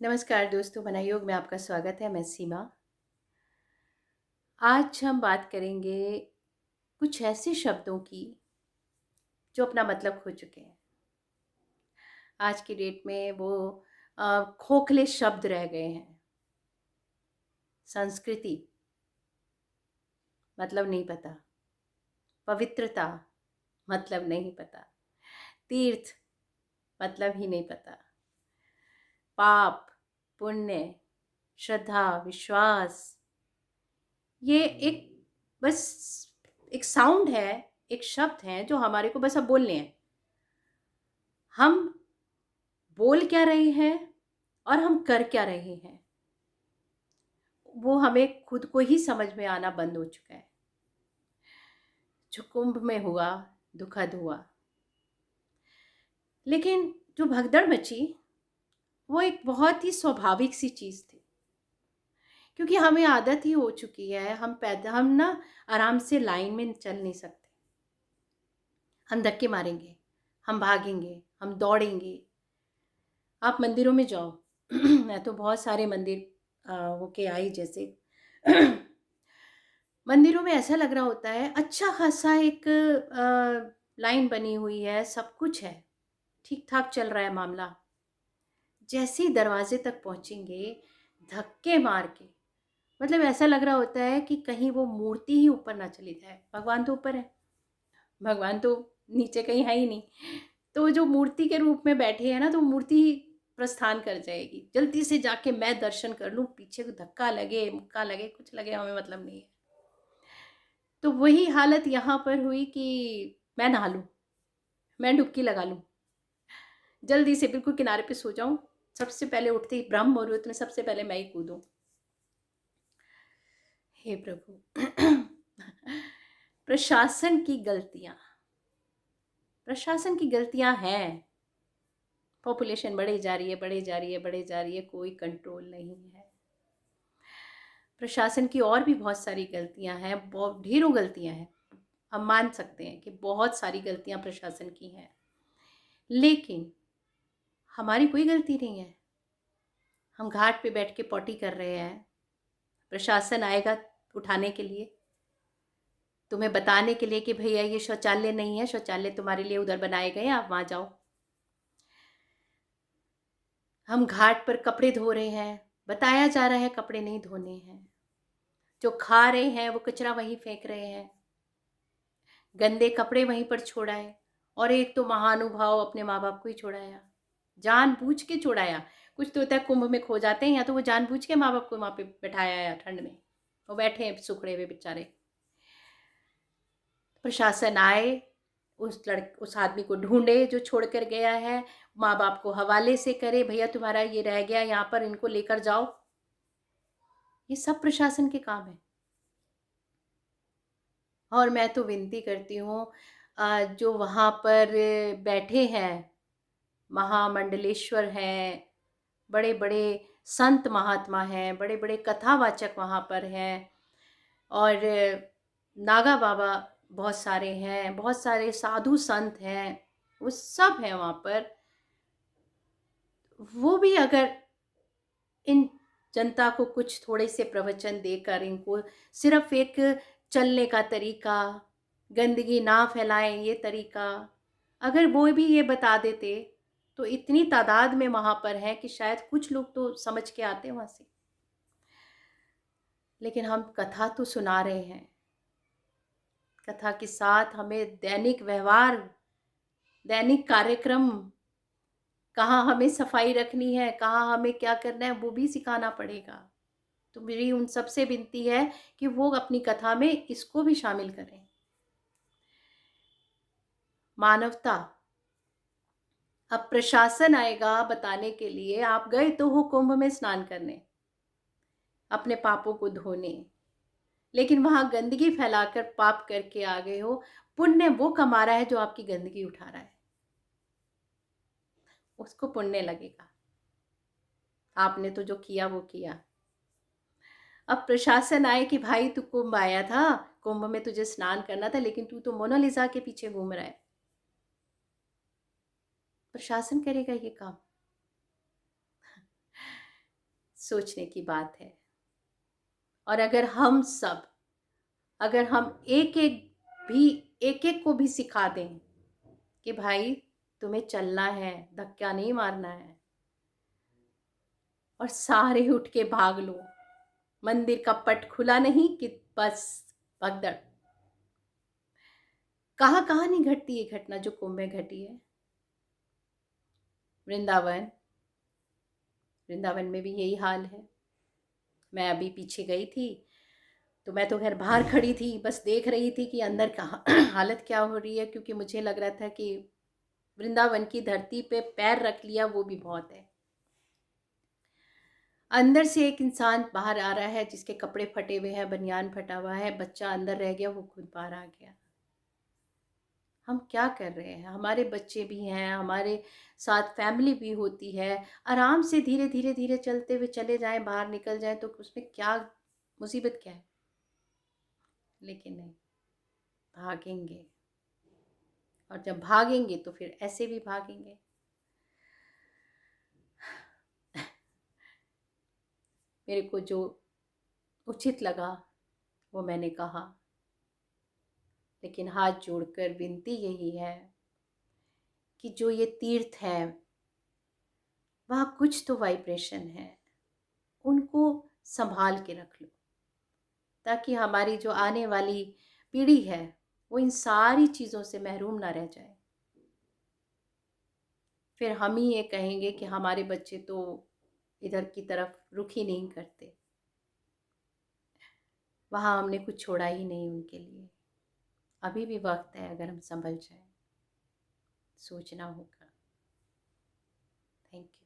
नमस्कार दोस्तों, वनायोग में आपका स्वागत है। मैं सीमा। आज हम बात करेंगे कुछ ऐसे शब्दों की जो अपना मतलब खो चुके हैं। आज की डेट में वो खोखले शब्द रह गए हैं। संस्कृति मतलब नहीं पता, पवित्रता मतलब नहीं पता, तीर्थ मतलब ही नहीं पता, पाप, पुण्य, श्रद्धा, विश्वास, ये एक बस एक साउंड है, एक शब्द है जो हमारे को बस अब बोलने हैं। हम बोल क्या रहे हैं और हम कर क्या रहे हैं, वो हमें खुद को ही समझ में आना बंद हो चुका है। जो कुंभ में हुआ, दुखद हुआ, लेकिन जो भगदड़ मची वो एक बहुत ही स्वाभाविक सी चीज़ थी, क्योंकि हमें आदत ही हो चुकी है। हम ना आराम से लाइन में चल नहीं सकते। हम धक्के मारेंगे, हम भागेंगे, हम दौड़ेंगे। आप मंदिरों में जाओ मैं तो बहुत सारे मंदिर होके आई। जैसे मंदिरों में ऐसा लग रहा होता है अच्छा खासा एक लाइन बनी हुई है, सब कुछ है, ठीक ठाक चल रहा है मामला। जैसे ही दरवाजे तक पहुंचेंगे, धक्के मार के, मतलब ऐसा लग रहा होता है कि कहीं वो मूर्ति ही ऊपर ना चली जाए। भगवान तो ऊपर है, भगवान तो नीचे कहीं है ही नहीं। तो जो मूर्ति के रूप में बैठे हैं ना, तो मूर्ति ही प्रस्थान कर जाएगी। जल्दी से जाके मैं दर्शन कर लूँ, पीछे को धक्का लगे, मुक्का लगे, कुछ लगे, हमें मतलब नहीं है। तो वही हालत यहाँ पर हुई कि मैं नहा लूँ, मैं डुबकी लगा लूँ, जल्दी से बिल्कुल किनारे पे सो जाऊँ, सबसे पहले उठते ही ब्रह्म मुहूर्त में सबसे पहले मैं ही कूदूँ। हे प्रभु प्रशासन की गलतियाँ, प्रशासन की गलतियाँ हैं। पॉपुलेशन बढ़ी जा रही है, बढ़ी जा रही है, बढ़ी जा रही है, कोई कंट्रोल नहीं है। प्रशासन की और भी बहुत सारी गलतियां हैं, बहुत ढेरों गलतियां हैं। हम मान सकते हैं कि बहुत सारी गलतियां प्रशासन की हैं, लेकिन हमारी कोई गलती नहीं है। हम घाट पे बैठ के पॉटी कर रहे हैं, प्रशासन आएगा उठाने के लिए, तुम्हें बताने के लिए कि भैया ये शौचालय नहीं है, शौचालय तुम्हारे लिए उधर बनाए गए हैं, आप वहां जाओ। हम घाट पर कपड़े धो रहे हैं, बताया जा रहा है कपड़े नहीं धोने हैं। जो खा रहे हैं वो कचरा वहीं फेंक रहे हैं, गंदे कपड़े वहीं पर छोड़ाए। और एक तो महानुभाव अपने माँ बाप को ही छोड़ाया, जानबूझ के छोड़ाया। कुछ तो होता है कुंभ में खो जाते हैं, या तो वो जानबूझ के माँ बाप को वहाँ पे बैठाया है ठंड में, वो बैठे हैं सुखड़े हुए बेचारे। प्रशासन आए, उस आदमी को ढूंढे जो छोड़ कर गया है, माँ बाप को हवाले से करे, भैया तुम्हारा ये रह गया यहाँ पर, इनको लेकर जाओ। ये सब प्रशासन के काम है। और मैं तो विनती करती हूँ, जो वहाँ पर बैठे हैं, महामंडलेश्वर हैं, बड़े बड़े संत महात्मा हैं, बड़े बड़े कथावाचक वहाँ पर हैं, और नागा बाबा बहुत सारे हैं, बहुत सारे साधु संत हैं, वो सब हैं वहाँ पर। वो भी अगर इन जनता को कुछ थोड़े से प्रवचन देकर, इनको सिर्फ एक चलने का तरीका, गंदगी ना फैलाएं ये तरीका, अगर वो भी ये बता देते, तो इतनी तादाद में वहाँ पर है कि शायद कुछ लोग तो समझ के आते वहाँ से। लेकिन हम कथा तो सुना रहे हैं, कथा के साथ हमें दैनिक व्यवहार, दैनिक कार्यक्रम, कहाँ हमें सफाई रखनी है, कहाँ हमें क्या करना है, वो भी सिखाना पड़ेगा। तो मेरी उन सबसे विनती है कि वो अपनी कथा में इसको भी शामिल करें। मानवता। अब प्रशासन आएगा बताने के लिए, आप गए तो हो कुंभ में स्नान करने, अपने पापों को धोने, लेकिन वहां गंदगी फैलाकर पाप करके आ गए हो। पुण्य वो कमा रहा है जो आपकी गंदगी उठा रहा है, उसको पुण्य लगेगा। आपने तो जो किया वो किया। अब प्रशासन आए कि भाई तू कुंभ आया था, कुंभ में तुझे स्नान करना था, लेकिन तू तो मोनालिसा के पीछे घूम रहा है। प्रशासन करेगा ये काम। सोचने की बात है। और अगर हम सब, अगर हम एक एक को भी सिखा दें कि भाई तुम्हें चलना है, धक्का नहीं मारना है, और सारे उठ के भाग लो, मंदिर का पट खुला नहीं कि बस भगदड़। कहाँ कहाँ नहीं घटती ये घटना जो कुंभ में घटी है। वृंदावन, वृंदावन में भी यही हाल है। मैं अभी पीछे गई थी तो मैं तो खैर बाहर खड़ी थी, बस देख रही थी कि अंदर कहाँ हालत क्या हो रही है, क्योंकि मुझे लग रहा था कि वृंदावन की धरती पे पैर रख लिया वो भी बहुत है। अंदर से एक इंसान बाहर आ रहा है जिसके कपड़े फटे हुए हैं, बनियान फटा हुआ है, बच्चा अंदर रह गया, वो खुद बाहर आ गया। हम क्या कर रहे हैं? हमारे बच्चे भी हैं, हमारे साथ फैमिली भी होती है। आराम से धीरे धीरे धीरे चलते हुए चले जाएं, बाहर निकल जाएं, तो उसमें क्या मुसीबत क्या है? लेकिन नहीं, भागेंगे। और जब भागेंगे तो फिर ऐसे भी भागेंगे। मेरे को जो उचित लगा वो मैंने कहा, लेकिन हाथ जोड़कर विनती यही है कि जो ये तीर्थ है वहाँ कुछ तो वाइब्रेशन है, उनको संभाल के रख लो, ताकि हमारी जो आने वाली पीढ़ी है वो इन सारी चीज़ों से महरूम ना रह जाए। फिर हम ही ये कहेंगे कि हमारे बच्चे तो इधर की तरफ रुख ही नहीं करते, वहाँ हमने कुछ छोड़ा ही नहीं उनके लिए। अभी भी वक्त है, अगर हम संभल जाएं। सोचना होगा। Thank you.